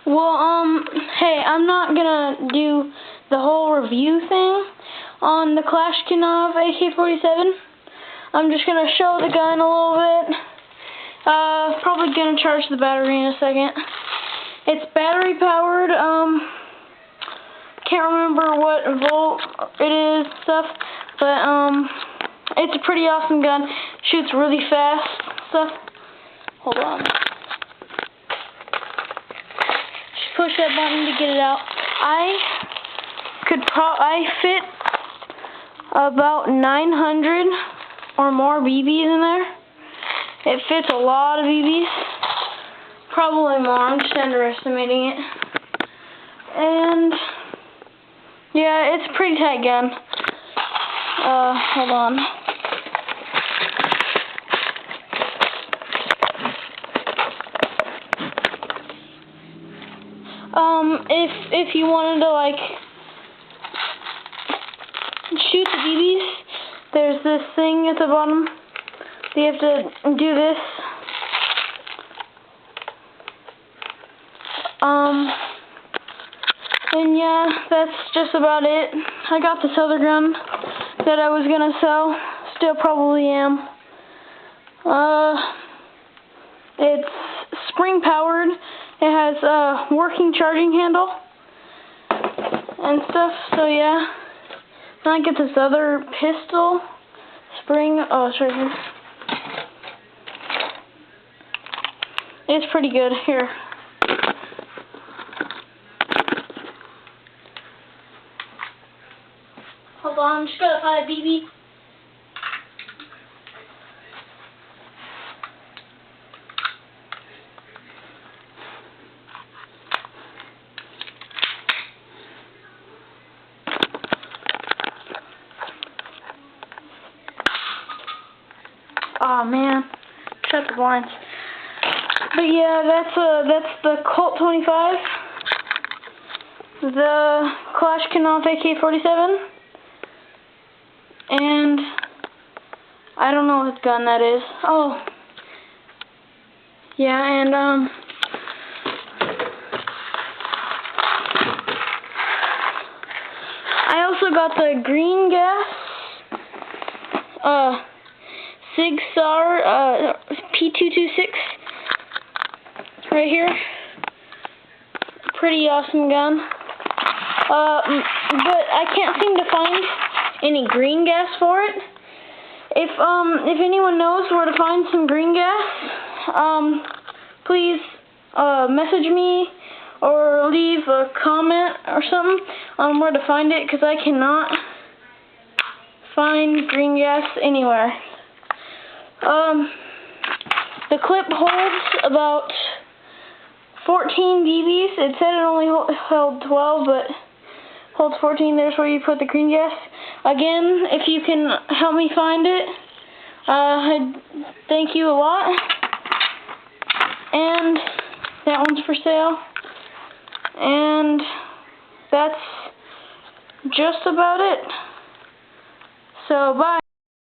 Well, hey, I'm not gonna do the whole review thing on the Kalashnikov AK-47. I'm just gonna show the gun a little bit. Probably gonna charge the battery in a second. It's battery powered. Can't remember what volt it is, stuff, but it's a pretty awesome gun. Shoots really fast, stuff. Hold on. Just push that button to get it out. I fit about 900 or more BBs in there. It fits a lot of BBs. Probably more. I'm just underestimating it. And yeah, it's a pretty tight gun. Hold on. If you wanted to like shoot the BBs, there's this thing at the bottom. You have to do this. And yeah, that's just about it. I got this other gun that I was gonna sell. Still probably am. It's spring powered. It has a working charging handle and stuff. So yeah. Then I get this other pistol. Spring. Oh, it's right here. It's pretty good. Here. Hold on, I'm just gonna find a BB. Oh man, shut the blinds. But yeah, that's the Colt 25, the Kalashnikov AK-47, and I don't know what gun that is. Oh, yeah, and I also got the green gas, Sig Sauer P226 right here. Pretty awesome gun. But I can't seem to find any green gas for it. If anyone knows where to find some green gas, please message me or leave a comment or something on where to find it, because I cannot find green gas anywhere. The clip holds about 14 BBs. It said it only held 12, but holds 14. There's where you put the green gas. Again, if you can help me find it, I thank you a lot. And that one's for sale. And that's just about it. So, bye.